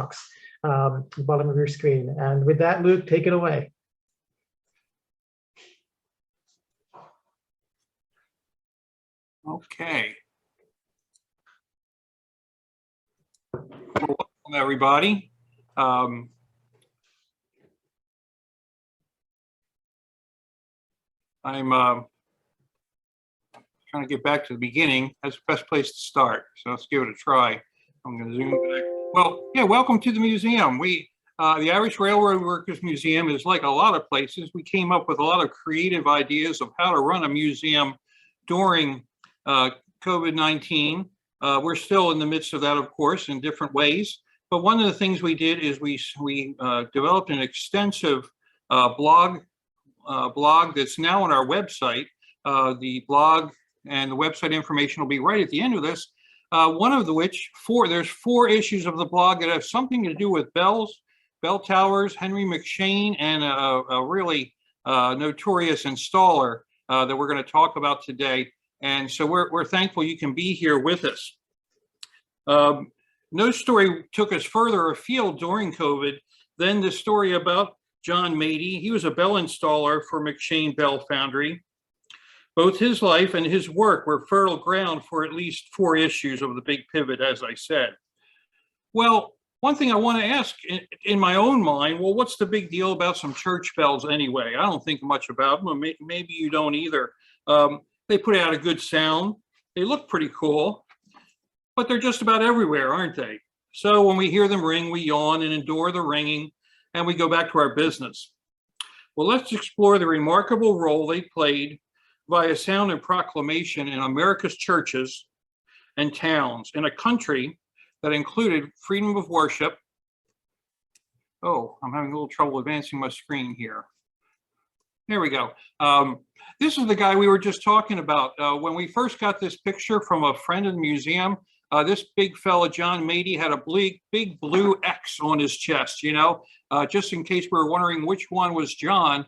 box, at the bottom of your screen. And with that, Luke, take it away. Okay. Welcome, everybody. I'm trying to get back to the beginning. That's the best place to start. So let's give it a try. I'm going to zoom back. Well, yeah, welcome to the museum. The Irish Railroad Workers Museum is like a lot of places. We came up with a lot of creative ideas of how to run a museum during COVID-19. We're still in the midst of that, of course, in different ways. But one of the things we did is we developed an extensive blog that's now on our website. The blog and the website information will be right at the end of this. One of which, there's 4 issues of the blog that have something to do with bells, bell towers, Henry McShane, and a really notorious installer that we're going to talk about today. And so we're thankful you can be here with us. No story took us further afield during COVID than the story about John Mady. He was a bell installer for McShane Bell Foundry. Both his life and his work were fertile ground for at least 4 issues of the Big Pivot, as I said. Well, one thing I want to ask in my own mind, well, what's the big deal about some church bells anyway? I don't think much about them. Maybe you don't either. They put out a good sound. They look pretty cool, but they're just about everywhere, aren't they? So when we hear them ring, we yawn and endure the ringing, and we go back to our business. Well, let's explore the remarkable role they played via sound and proclamation in America's churches and towns in a country that included freedom of worship. Oh, I'm having a little trouble advancing my screen here. There we go. This is the guy we were just talking about. When we first got this picture from a friend in the museum, this big fella, John Mady, had a big blue X on his chest, you know, just in case we were wondering which one was John.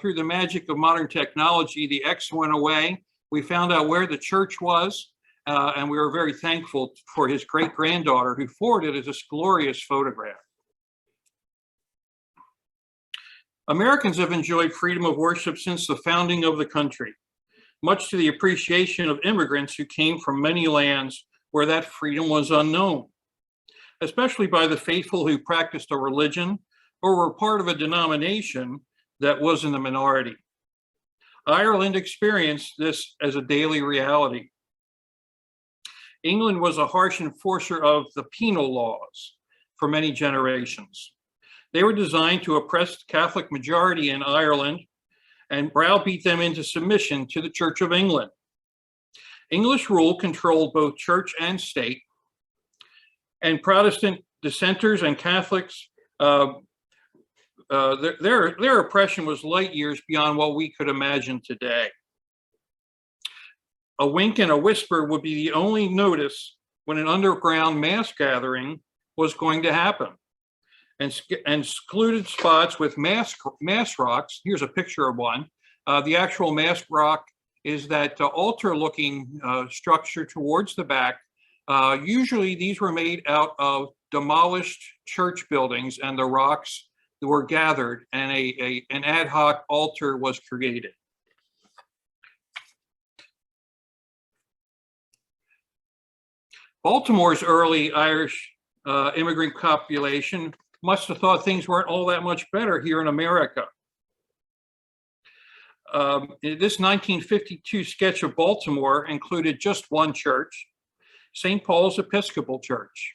Through the magic of modern technology, the X went away. We found out where the church was, and we were very thankful for his great-granddaughter who forwarded us this glorious photograph. Americans have enjoyed freedom of worship since the founding of the country, much to the appreciation of immigrants who came from many lands where that freedom was unknown, especially by the faithful who practiced a religion or were part of a denomination that was in the minority. Ireland experienced this as a daily reality. England was a harsh enforcer of the penal laws for many generations. They were designed to oppress the Catholic majority in Ireland and browbeat them into submission to the Church of England. English rule controlled both church and state, and Protestant dissenters and Catholics their oppression was light years beyond what we could imagine today. A wink and a whisper would be the only notice when an underground mass gathering was going to happen. And secluded spots with mass rocks, here's a picture of one. The actual mass rock is that altar-looking structure towards the back. Usually these were made out of demolished church buildings, and the rocks were gathered, and an ad hoc altar was created. Baltimore's early Irish immigrant population must have thought things weren't all that much better here in America. This 1952 sketch of Baltimore included just one church, St. Paul's Episcopal Church.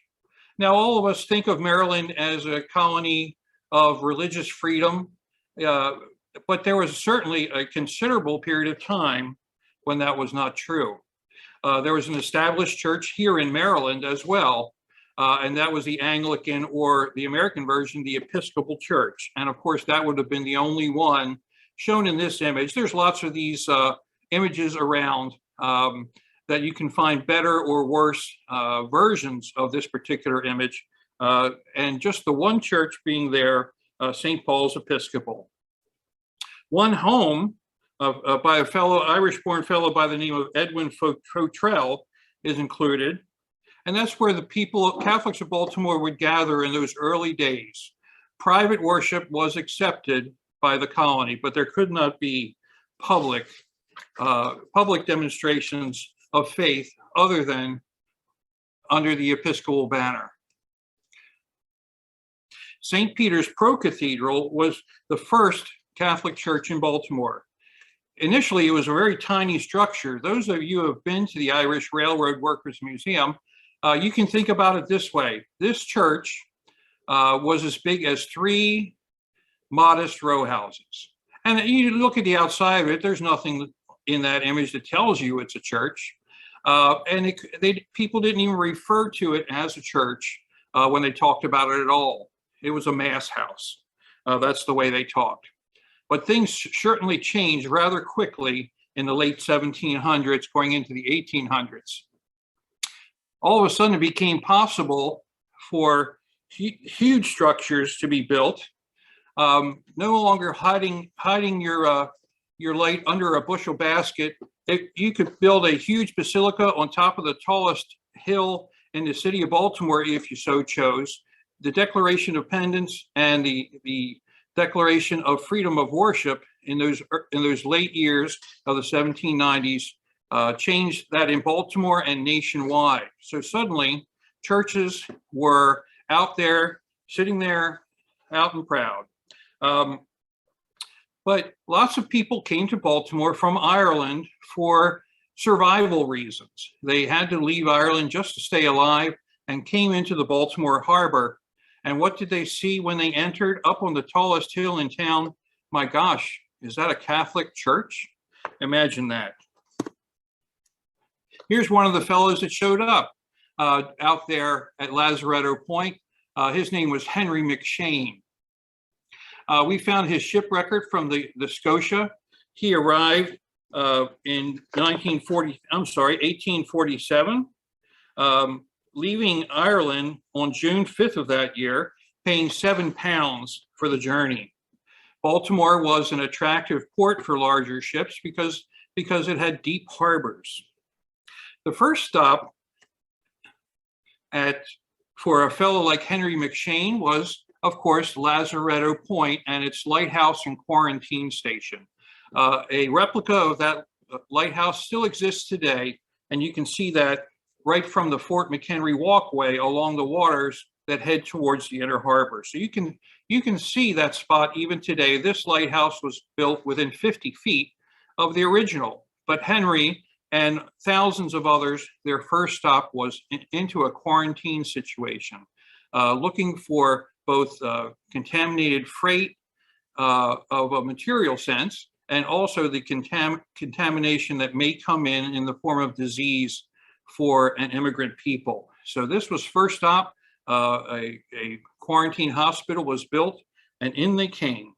Now, all of us think of Maryland as a colony of religious freedom, but there was certainly a considerable period of time when that was not true. There was an established church here in Maryland as well, and that was the Anglican, or the American version, the Episcopal Church. And of course, that would have been the only one shown in this image. There's lots of these images around that you can find better or worse versions of this particular image. And just the one church being there, St. Paul's Episcopal. One home by a fellow, Irish-born fellow by the name of Edwin Fotrell is included. And that's where the people, Catholics of Baltimore, would gather in those early days. Private worship was accepted by the colony, but there could not be public demonstrations of faith other than under the Episcopal banner. St. Peter's Cathedral was the first Catholic church in Baltimore. Initially, it was a very tiny structure. Those of you who have been to the Irish Railroad Workers Museum, you can think about it this way. This church was as big as 3 modest row houses. And you look at the outside of it, there's nothing in that image that tells you it's a church. People didn't even refer to it as a church when they talked about it at all. It was a mass house. That's the way they talked. But things certainly changed rather quickly in the late 1700s, going into the 1800s. All of a sudden, it became possible for huge structures to be built, no longer hiding your light under a bushel basket. You could build a huge basilica on top of the tallest hill in the city of Baltimore if you so chose. The Declaration of Independence and the Declaration of Freedom of Worship in those late years of the 1790s changed that in Baltimore and nationwide. So suddenly, churches were out there, sitting there, out and proud. But lots of people came to Baltimore from Ireland for survival reasons. They had to leave Ireland just to stay alive and came into the Baltimore harbor. And what did they see when they entered? Up on the tallest hill in town? My gosh, is that a Catholic church? Imagine that. Here's one of the fellows that showed up out there at Lazaretto Point. His name was Henry McShane. We found his ship record from the Scotia. He arrived in 1847, leaving Ireland on June 5th of that year, paying £7 for the journey. Baltimore was an attractive port for larger ships because it had deep harbors. The first stop for a fellow like Henry McShane was, of course, Lazaretto Point and its lighthouse and quarantine station. A replica of that lighthouse still exists today, and you can see that right from the Fort McHenry walkway along the waters that head towards the inner harbor. So you can see that spot even today. This lighthouse was built within 50 feet of the original, but Henry and thousands of others, their first stop was into a quarantine situation, looking for both contaminated freight of a material sense and also the contamination that may come in the form of disease for an immigrant people. So this was first stop. A quarantine hospital was built, and in they came.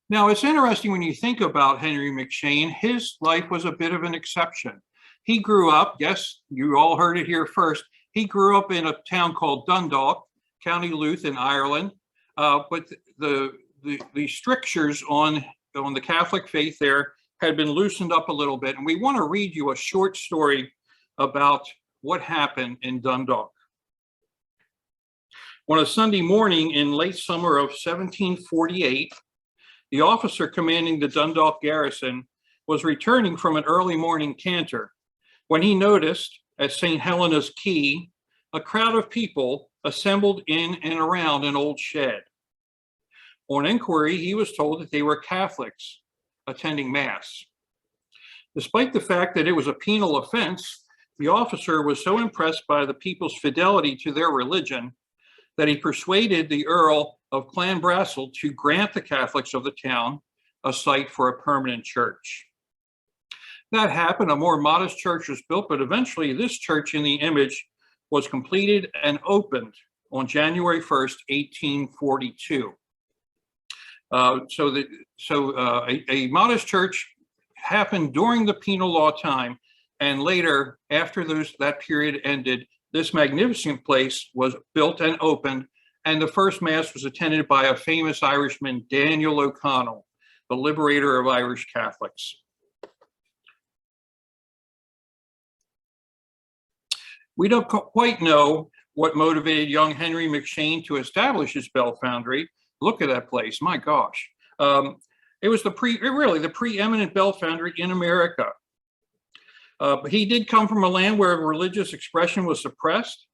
Now, it's interesting when you think about Henry McShane. His life was a bit of an exception. He grew up, yes, you all heard it here first, he grew up in a town called Dundalk, County Louth in Ireland, but the strictures on the Catholic faith there had been loosened up a little bit, and we want to read you a short story about what happened in Dundalk. On a Sunday morning in late summer of 1748, the officer commanding the Dundalk garrison was returning from an early morning canter when he noticed at St. Helena's Quay a crowd of people assembled in and around an old shed. On inquiry, he was told that they were Catholics attending Mass. Despite the fact that it was a penal offense, the officer was so impressed by the people's fidelity to their religion that he persuaded the Earl of Clanbrassil to grant the Catholics of the town a site for a permanent church. That happened, a more modest church was built, but eventually this church in the image was completed and opened on January 1st, 1842. A modest church happened during the penal law time, and later, after that period ended, this magnificent place was built and opened, and the first Mass was attended by a famous Irishman, Daniel O'Connell, the liberator of Irish Catholics. We don't quite know what motivated young Henry McShane to establish his bell foundry. Look at that place, my gosh. It was really the preeminent bell foundry in America. But he did come from a land where religious expression was suppressed,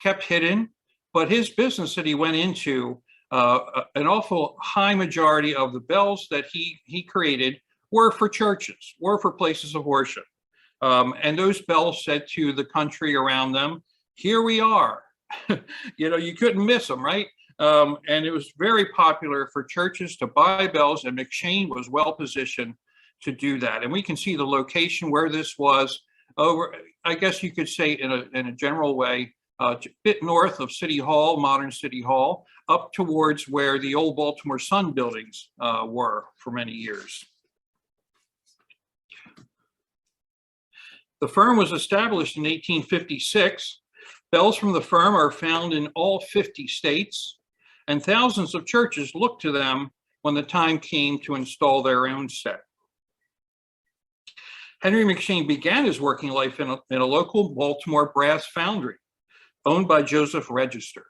kept hidden, but his business that he went into, an awful high majority of the bells that he created were for churches, were for places of worship. And those bells said to the country around them, here we are. You know, you couldn't miss them, right? And it was very popular for churches to buy bells, and McShane was well positioned to do that. And we can see the location where this was over, I guess you could say in a general way, a bit north of City Hall, modern City Hall, up towards where the old Baltimore Sun buildings were for many years. The firm was established in 1856. Bells from the firm are found in all 50 states, and thousands of churches looked to them when the time came to install their own set. Henry McShane began his working life in a local Baltimore brass foundry owned by Joseph Register.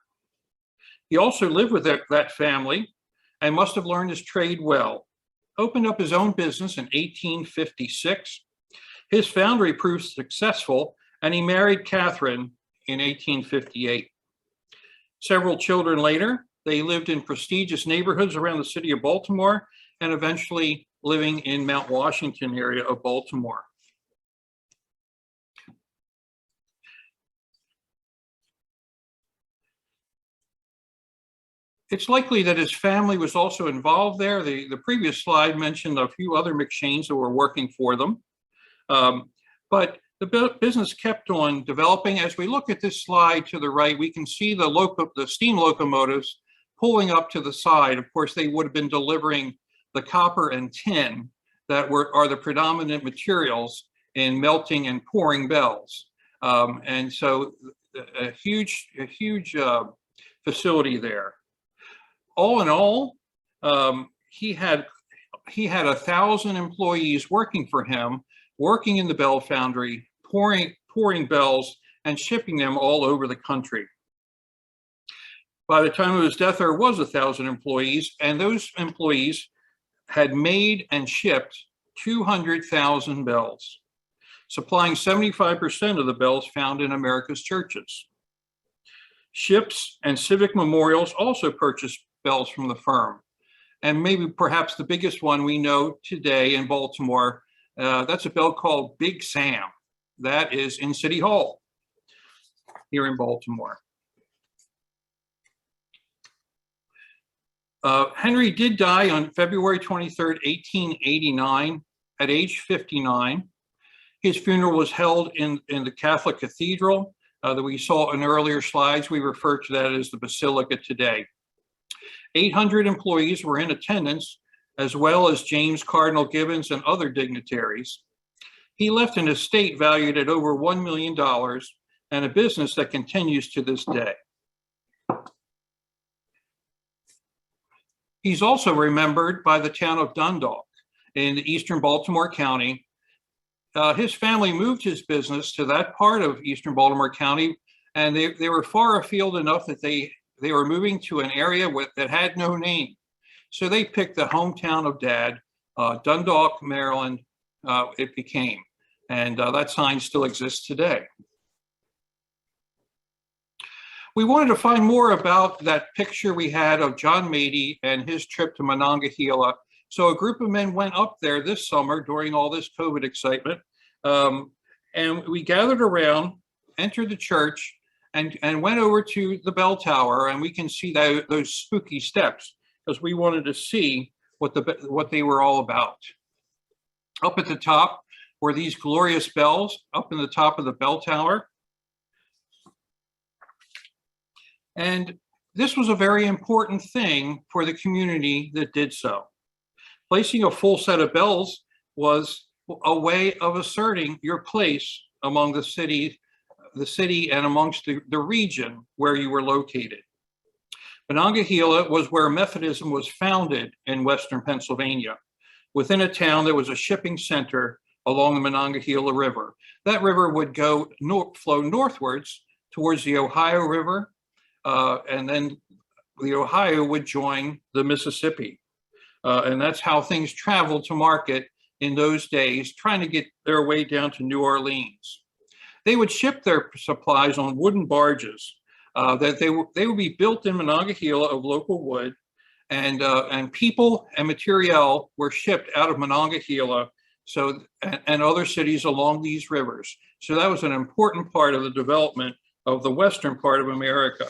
He also lived with that family and must have learned his trade well. Opened up his own business in 1856. His foundry proved successful, and he married Catherine in 1858. Several children later, they lived in prestigious neighborhoods around the city of Baltimore and eventually living in Mount Washington area of Baltimore. It's likely that his family was also involved there. The previous slide mentioned a few other McShanes that were working for them. But the business kept on developing. As we look at this slide to the right, we can see the steam locomotives pulling up to the side. Of course, they would have been delivering the copper and tin that are the predominant materials in melting and pouring bells. And so a huge facility there. All in all, he had 1,000 employees working for him, working in the bell foundry, pouring bells and shipping them all over the country. By the time of his death, there was 1,000 employees, and those employees had made and shipped 200,000 bells, supplying 75% of the bells found in America's churches. Ships and civic memorials also purchased bells from the firm. And maybe perhaps the biggest one we know today in Baltimore, that's a bell called Big Sam. That is in City Hall here in Baltimore. Henry did die on February 23rd, 1889 at age 59. His funeral was held in the Catholic Cathedral that we saw in earlier slides. We refer to that as the Basilica today. 800 employees were in attendance, as well as James Cardinal Gibbons and other dignitaries. He left an estate valued at over $1 million and a business that continues to this day. He's also remembered by the town of Dundalk in eastern Baltimore County. His family moved his business to that part of eastern Baltimore County, and they were far afield enough that they were moving to an area that had no name. So they picked the hometown of Dad, Dundalk, Maryland, it became. And that sign still exists today. We wanted to find more about that picture we had of John Mady and his trip to Monongahela. So a group of men went up there this summer during all this COVID excitement. And we gathered around, entered the church, and went over to the bell tower, and we can see those spooky steps because we wanted to see what they were all about. Up at the top were these glorious bells up in the top of the bell tower. And this was a very important thing for the community that did so. Placing a full set of bells was a way of asserting your place among the city and amongst the region where you were located. Monongahela was where Methodism was founded in Western Pennsylvania, within a town that was a shipping center along the Monongahela River. That river would go flow northwards towards the Ohio River, and then the Ohio would join the Mississippi. And that's how things traveled to market in those days, trying to get their way down to New Orleans. They would ship their supplies on wooden barges that they would be built in Monongahela of local wood, and people and materiel were shipped out of Monongahela and other cities along these rivers. So that was an important part of the development of the western part of America.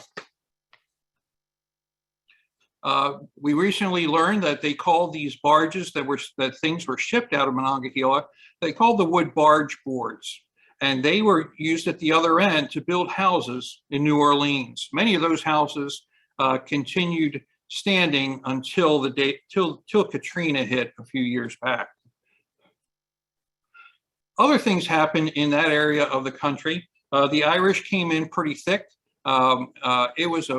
We recently learned that they called these barges that things were shipped out of Monongahela, they called the wood barge boards. And they were used at the other end to build houses in New Orleans. Many of those houses continued standing until till Katrina hit a few years back. Other things happened in that area of the country. The Irish came in pretty thick. It was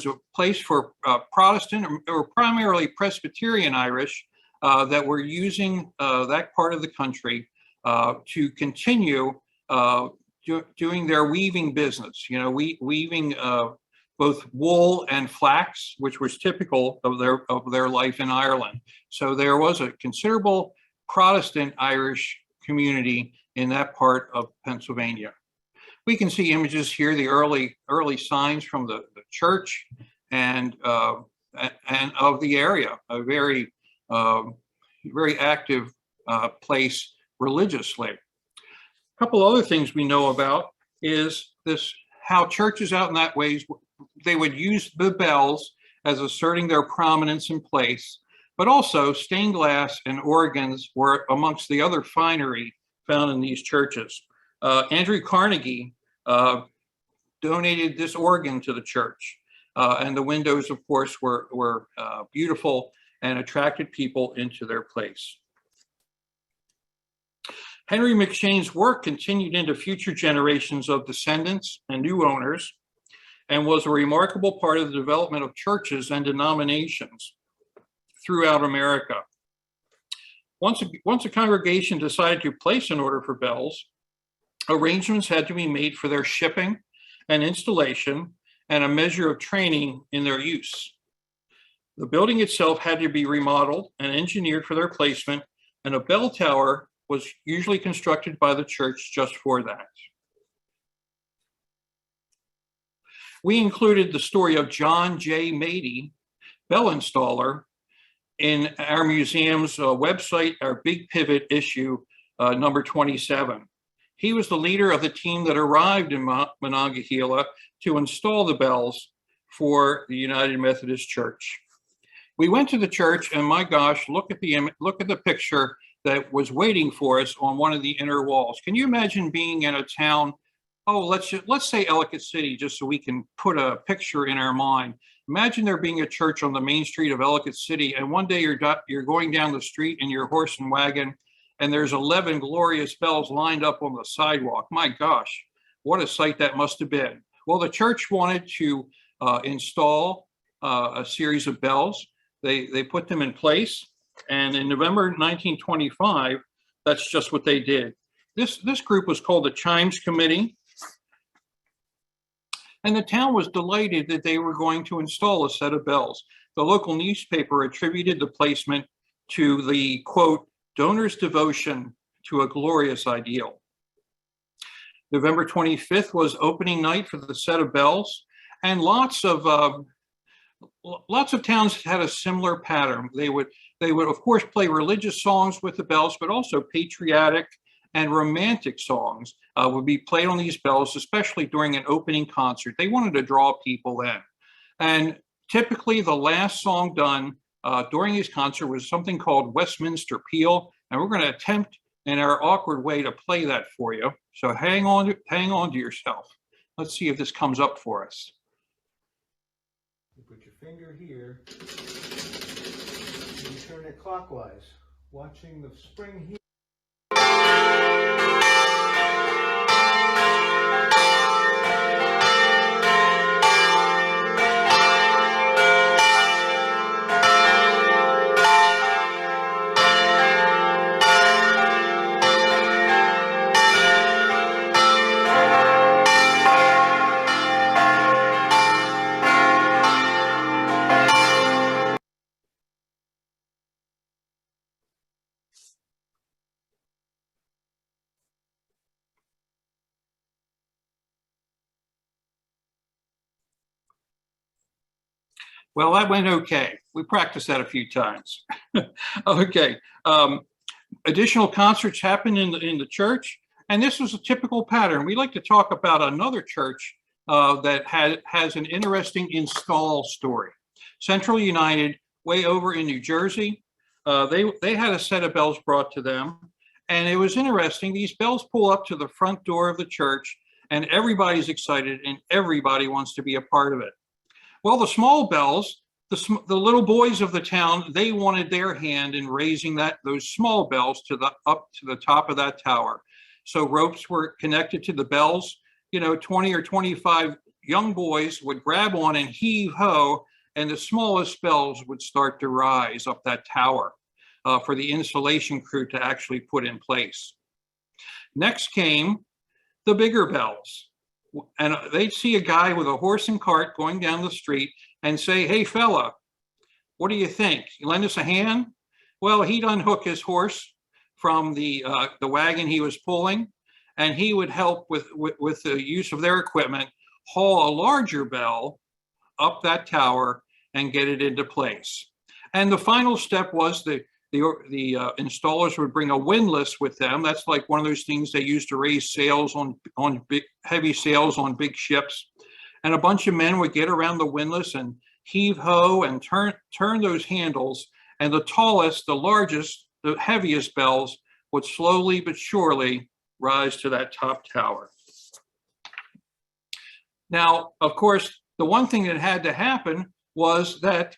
a place for Protestant or primarily Presbyterian Irish that were using that part of the country to continue doing their weaving business. You know, weaving both wool and flax, which was typical of their life in Ireland. So there was a considerable Protestant Irish community in that part of Pennsylvania. We can see images here, the early signs from the church and of the area, a very active place religiously. A couple other things we know about is how churches out in that ways, they would use the bells as asserting their prominence in place, but also stained glass and organs were amongst the other finery found in these churches. Andrew Carnegie donated this organ to the church, and the windows, of course, were beautiful and attracted people into their place. Henry McShane's work continued into future generations of descendants and new owners, and was a remarkable part of the development of churches and denominations throughout America. Once a congregation decided to place an order for bells, arrangements had to be made for their shipping and installation and a measure of training in their use. The building itself had to be remodeled and engineered for their placement, and a bell tower was usually constructed by the church just for that. We included the story of John J. Matey, bell installer, in our museum's website, our Big Pivot issue, number 27. He was the leader of the team that arrived in Monongahela to install the bells for the United Methodist Church. We went to the church, and my gosh, look at the picture that was waiting for us on one of the inner walls. Can you imagine being in a town? Oh, let's say Ellicott City, just so we can put a picture in our mind. Imagine there being a church on the main street of Ellicott City, and one day you're going down the street in your horse and wagon, and there's 11 glorious bells lined up on the sidewalk. My gosh, what a sight that must have been. Well, the church wanted to install a series of bells. They put them in place, and in November 1925, that's just what they did. This group was called the Chimes Committee, and the town was delighted that they were going to install a set of bells. The local newspaper attributed the placement to the, quote, donor's devotion to a glorious ideal. November 25th was opening night for the set of bells, and lots of towns had a similar pattern. They would of course play religious songs with the bells, but also patriotic and romantic songs would be played on these bells, especially during an opening concert. They wanted to draw people in. And typically the last song done during this concert was something called Westminster Peal. And we're going to attempt in our awkward way to play that for you. So hang on to yourself. Let's see if this comes up for us. You put your finger here, and you turn it clockwise, watching the spring here. Well, that went okay. We practiced that a few times. Okay. Additional concerts happened in the church, and this was a typical pattern. We like to talk about another church that has an interesting install story. Central United, way over in New Jersey, they had a set of bells brought to them, and it was interesting. These bells pull up to the front door of the church, and everybody's excited, and everybody wants to be a part of it. Well, the small bells, the little boys of the town, they wanted their hand in raising those small bells up to the top of that tower. So ropes were connected to the bells. 20 or 25 young boys would grab on and heave ho, and the smallest bells would start to rise up that tower for the installation crew to actually put in place. Next came the bigger bells. And they'd see a guy with a horse and cart going down the street and say, "Hey, fella, what do you think? You lend us a hand?" Well, he'd unhook his horse from the wagon he was pulling, and he would help with the use of their equipment, haul a larger bell up that tower and get it into place. And the final step was the installers would bring a windlass with them. That's like one of those things they use to raise sails on big, heavy sails on big ships. And a bunch of men would get around the windlass and heave ho and turn those handles. And the tallest, the largest, the heaviest bells would slowly but surely rise to that top tower. Now, of course, the one thing that had to happen was that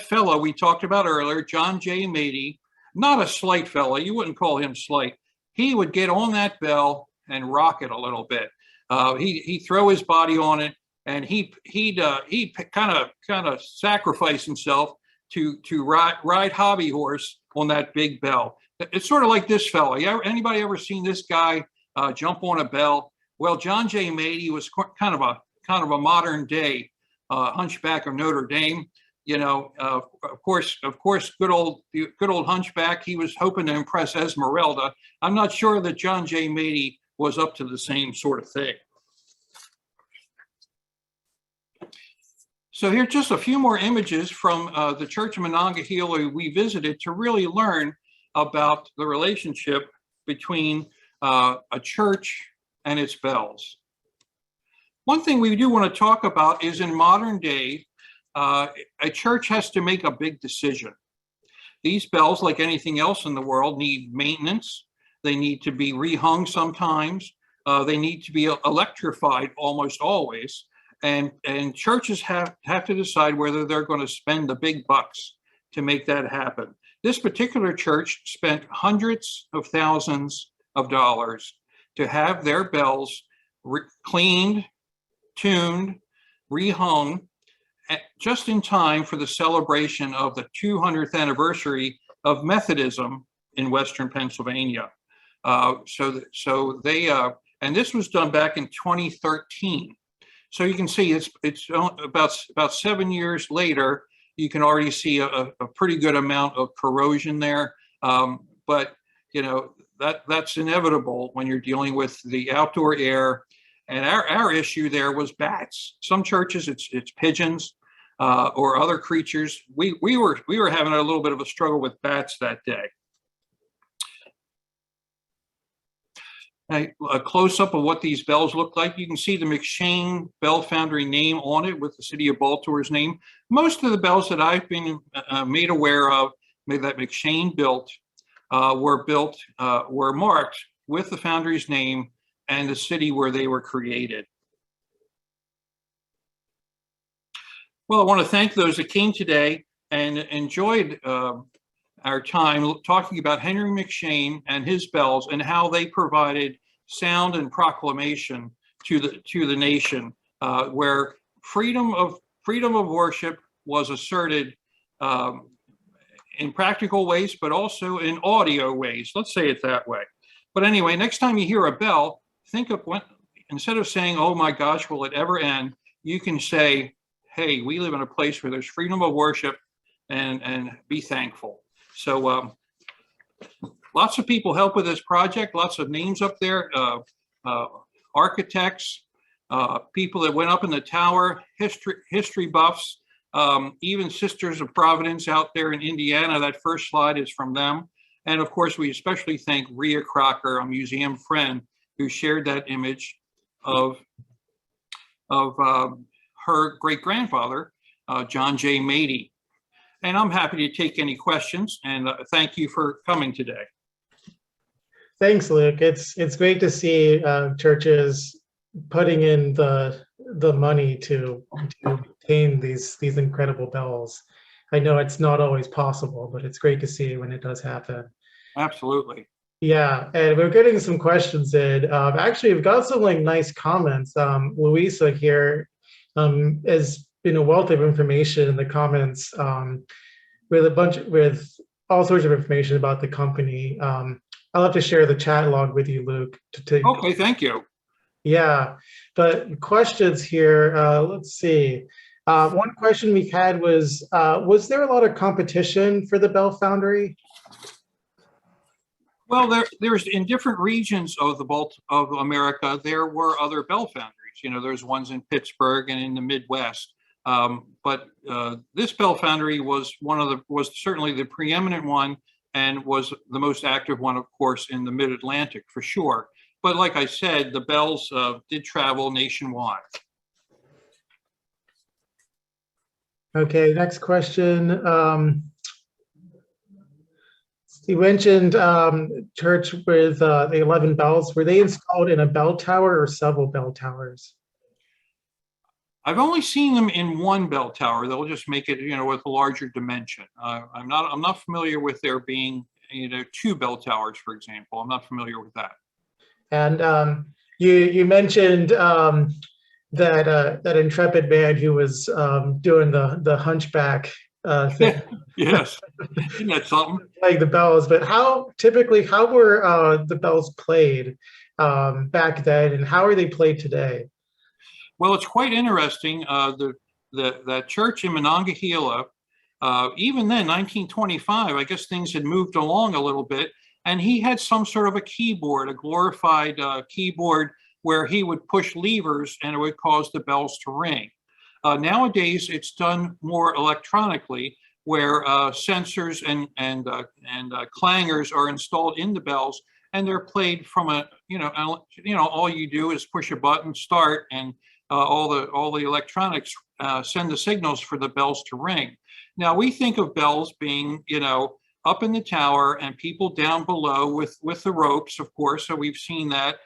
fellow we talked about earlier, John J. Matey, not a slight fellow, you wouldn't call him slight. He would get on that bell and rock it a little bit. He'd throw his body on it, and he'd kind of sacrifice himself to ride hobby horse on that big bell. It's sort of like this fellow. Anybody ever seen this guy jump on a bell? Well, John J. Matey was kind of a modern day Hunchback of Notre Dame. Of course, good old Hunchback. He was hoping to impress Esmeralda. I'm not sure that John J. Matey was up to the same sort of thing. So here's just a few more images from the Church of Monongahela we visited to really learn about the relationship between a church and its bells. One thing we do want to talk about is in modern day, a church has to make a big decision. These bells, like anything else in the world, need maintenance. They need to be rehung sometimes. They need to be electrified almost always. And churches have to decide whether they're going to spend the big bucks to make that happen. This particular church spent hundreds of thousands of dollars to have their bells cleaned, tuned, rehung, just in time for the celebration of the 200th anniversary of Methodism in Western Pennsylvania. So they and this was done back in 2013. So you can see it's about 7 years later. You can already see a pretty good amount of corrosion there, but that's inevitable when you're dealing with the outdoor air. And our issue there was bats. Some churches it's pigeons or other creatures. We were having a little bit of a struggle with bats that day. A close-up of what these bells look like. You can see the McShane Bell Foundry name on it with the city of Baltimore's name. Most of the bells that I've been made aware of that McShane built were marked with the Foundry's name and the city where they were created. Well, I want to thank those that came today and enjoyed our time talking about Henry McShane and his bells and how they provided sound and proclamation to the nation, where freedom of worship was asserted in practical ways, but also in audio ways. Let's say it that way. But anyway, next time you hear a bell, think of instead of saying, "Oh my gosh, will it ever end?" You can say, "Hey, we live in a place where there's freedom of worship, and be thankful." So lots of people help with this project, lots of names up there, architects, people that went up in the tower, history buffs, Even Sisters of Providence out there in Indiana, that first slide is from them. And of course, we especially thank Rhea Crocker, a museum friend, who shared that image of her great-grandfather, John J. Matey. And I'm happy to take any questions, and thank you for coming today. Thanks, Luke. It's great to see churches putting in the money to maintain these incredible bells. I know it's not always possible, but it's great to see when it does happen. Absolutely. Yeah, and we're getting some questions in. Actually, we've got some nice comments. Louisa here has been a wealth of information in the comments with all sorts of information about the company. I'll have to share the chat log with you, Luke. Okay, thank you. Yeah, but questions here. Let's see. One question we had was there a lot of competition for the Bell Foundry? Well, there's in different regions of of America, there were other bell foundries. There's ones in Pittsburgh and in the Midwest. But this bell foundry was was certainly the preeminent one, and was the most active one, of course, in the Mid-Atlantic for sure. But like I said, the bells did travel nationwide. Okay, next question. You mentioned church with the 11 bells. Were they installed in a bell tower or several bell towers? I've only seen them in one bell tower. They'll just make it, with a larger dimension. I'm not familiar with there being, two bell towers, for example. I'm not familiar with that. And you mentioned that intrepid man who was doing the hunchback thing. Yes, isn't that something? Like the bells, but how were the bells played back then, and how are they played today? Well, it's quite interesting. The church in Monongahela, even then, 1925, I guess things had moved along a little bit, and he had some sort of a keyboard, a glorified keyboard, where he would push levers and it would cause the bells to ring. Nowadays, it's done more electronically, where sensors and clangers are installed in the bells, and they're played from all you do is push a button, start, and all the electronics send the signals for the bells to ring. Now we think of bells being, up in the tower and people down below with the ropes, of course. So we've seen that.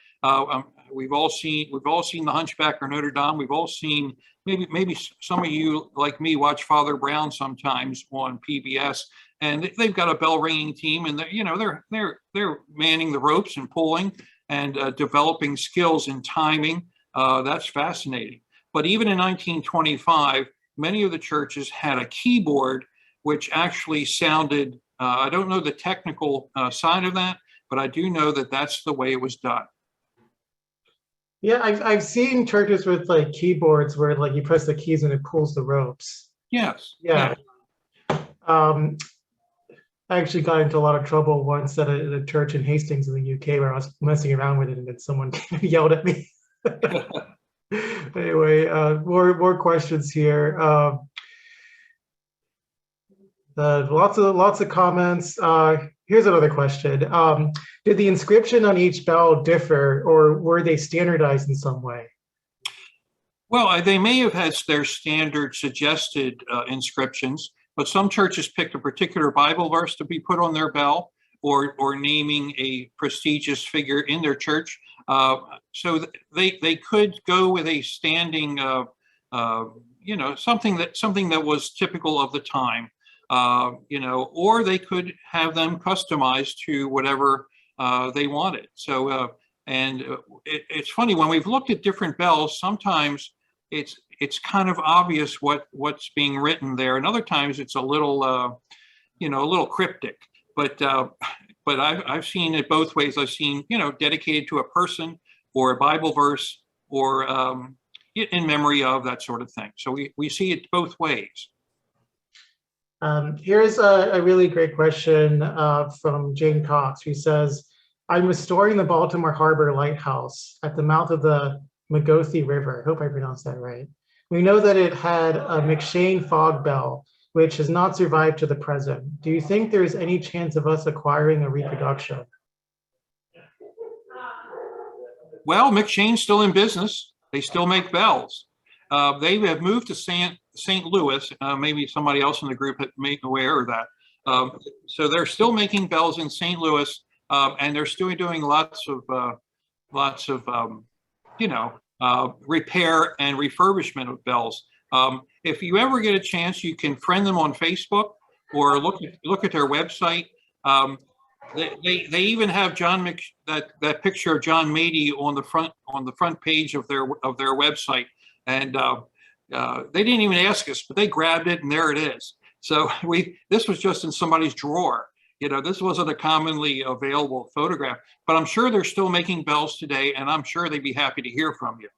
We've all seen the Hunchback or Notre Dame. We've all seen, maybe some of you like me watch Father Brown sometimes on PBS, and they've got a bell ringing team, and they're manning the ropes and pulling and developing skills in timing. That's fascinating. But even in 1925, many of the churches had a keyboard which actually sounded. I don't know the technical side of that, but I do know that that's the way it was done. Yeah, I've seen churches with keyboards where you press the keys and it pulls the ropes. Yes. Yeah. I actually got into a lot of trouble once at a church in Hastings in the UK where I was messing around with it, and then someone yelled at me. Anyway, more questions here. Lots of comments. Here's another question. Did the inscription on each bell differ, or were they standardized in some way? Well, they may have had their standard suggested inscriptions, but some churches picked a particular Bible verse to be put on their bell, or naming a prestigious figure in their church. So they could go with a standing, something that was typical of the time. Or they could have them customized to whatever they wanted. So, it's funny, when we've looked at different bells, sometimes it's kind of obvious what's being written there, and other times it's a little cryptic. But I've seen it both ways. I've seen dedicated to a person, or a Bible verse, or in memory of, that sort of thing. So we see it both ways. Here's a really great question from Jane Cox, who says, I'm restoring the Baltimore Harbor Lighthouse at the mouth of the Magothy River. I hope I pronounced that right. We know that it had a McShane fog bell, which has not survived to the present. Do you think there is any chance of us acquiring a reproduction? Well, McShane's still in business. They still make bells. They have moved to St. Louis. Maybe somebody else in the group had made aware of that. So they're still making bells in St. Louis, and they're still doing lots of repair and refurbishment of bells. If you ever get a chance, you can friend them on Facebook or look at their website. They even have that picture of John Mady on the front page of their website, and they didn't even ask us, but they grabbed it and there it is. So this was just in somebody's drawer. This wasn't a commonly available photograph, but I'm sure they're still making bells today, and I'm sure they'd be happy to hear from you.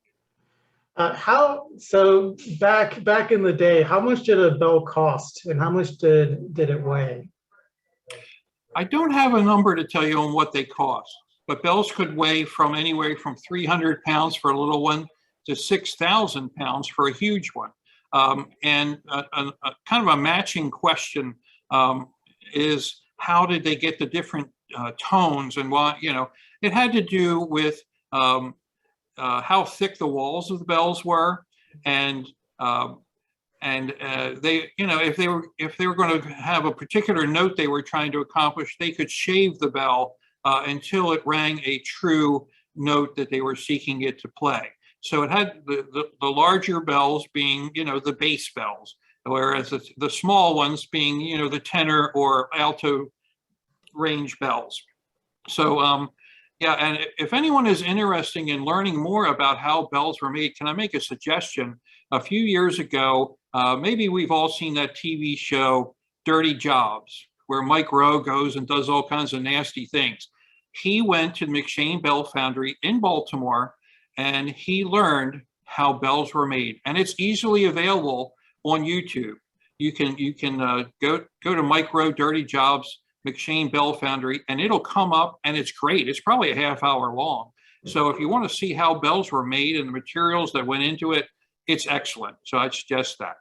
So back in the day, how much did a bell cost, and how much did it weigh? I don't have a number to tell you on what they cost, but bells could weigh from anywhere from 300 pounds for a little one to 6,000 pounds for a huge one. And a kind of a matching question is, how did they get the different tones, and why? It had to do with how thick the walls of the bells were, and they, if they were going to have a particular note they were trying to accomplish, they could shave the bell until it rang a true note that they were seeking it to play. So it had the larger bells being, the bass bells, whereas the small ones being, the tenor or alto range bells. So yeah, and if anyone is interested in learning more about how bells were made, can I make a suggestion? A few years ago, maybe we've all seen that TV show, Dirty Jobs, where Mike Rowe goes and does all kinds of nasty things. He went to the McShane Bell Foundry in Baltimore, and he learned how bells were made. And it's easily available on YouTube. You can go to Mike Rowe, Dirty Jobs, McShane Bell Foundry, and it'll come up, and it's great. It's probably a half hour long. So if you want to see how bells were made and the materials that went into it, it's excellent. So I'd suggest that.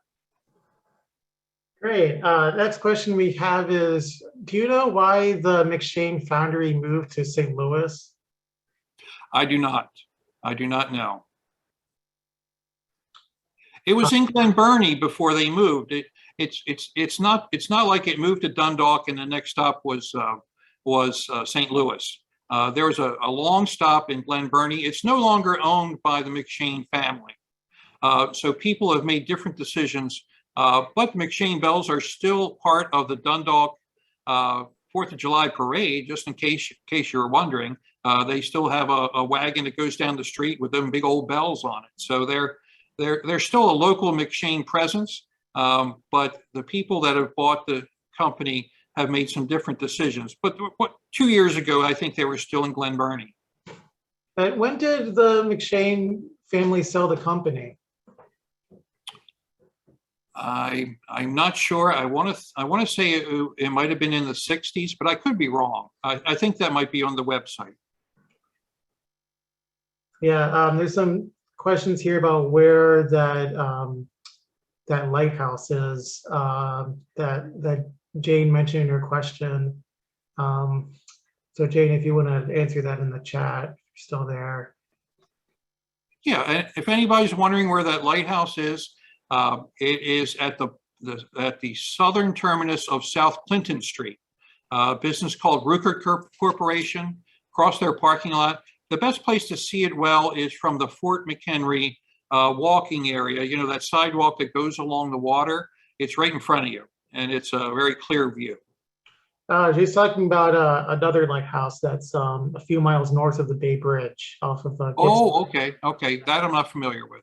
Great. Next question we have is, do you know why the McShane Foundry moved to St. Louis? I do not know. It was in Glen Burnie before they moved. It's not like it moved to Dundalk and the next stop was St. Louis. There was a long stop in Glen Burnie. It's no longer owned by the McShane family. So people have made different decisions, but the McShane Bells are still part of the Dundalk 4th of July parade, just in case you were wondering. They still have a wagon that goes down the street with them big old bells on it. So they're still a local McShane presence, but the people that have bought the company have made some different decisions. But 2 years ago, I think they were still in Glen Burnie. And when did the McShane family sell the company? I'm not sure. I want to say it might have been in the 60s, but I could be wrong. I think that might be on the website. Yeah, there's some questions here about where that lighthouse is that Jane mentioned in her question. So Jane, if you want to answer that in the chat, if you're still there. Yeah, and if anybody's wondering where that lighthouse is, it is at the southern terminus of South Clinton Street. A business called Ruker Corporation, across their parking lot. The best place to see it well is from the Fort McHenry walking area. That sidewalk that goes along the water. It's right in front of you, and it's a very clear view. She's talking about another lighthouse that's a few miles north of the Bay Bridge, off of. Oh, okay, that I'm not familiar with.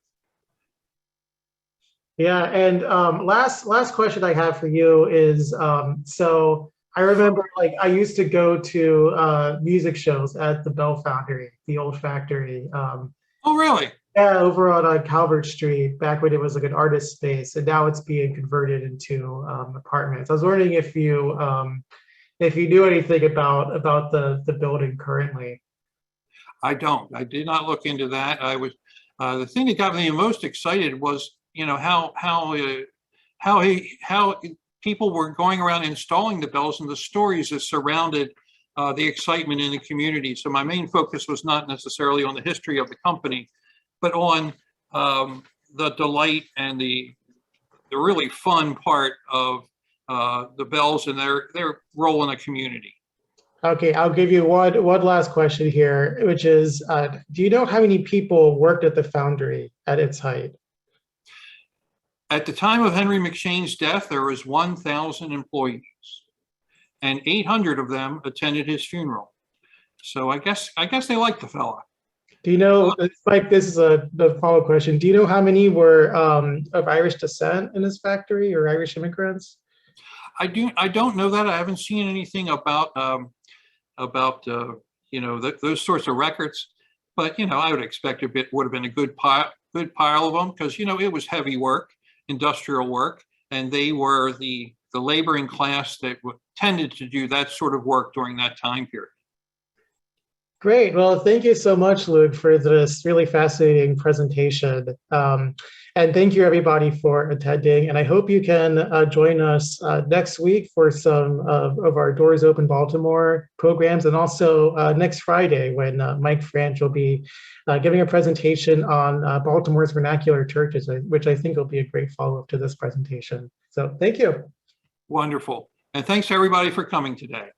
Yeah, and last question I have for you is, so I remember, I used to go to music shows at the Bell Foundry, the old factory. Oh, really? Yeah, over on Calvert Street, back when it was like an artist space, and now it's being converted into apartments. I was wondering if you knew anything about the building currently. I don't. I did not look into that. I was the thing that got me most excited was you know, how people were going around installing the bells and the stories that surrounded the excitement in the community. So my main focus was not necessarily on the history of the company, but on the delight and the really fun part of the bells and their role in the community. Okay, I'll give you one last question here, which is, do you know how many people worked at the Foundry at its height? At the time of Henry McShane's death, there was 1,000 employees, and 800 of them attended his funeral. So I guess they liked the fella. Do you know, Mike, this is the follow-up question. Do you know how many were of Irish descent in his factory or Irish immigrants? I don't know that. I haven't seen anything about you know, those sorts of records, but you know, I would expect it would have been a good pile of them, because you know, it was heavy work, industrial work, and they were the laboring class that tended to do that sort of work during that time period. Great. Well, thank you so much, Luke, for this really fascinating presentation. And thank you, everybody, for attending. And I hope you can join us next week for some of our Doors Open Baltimore programs, and also next Friday when Mike Franch will be giving a presentation on Baltimore's vernacular churches, which I think will be a great follow-up to this presentation. So thank you. Wonderful. And thanks, everybody, for coming today.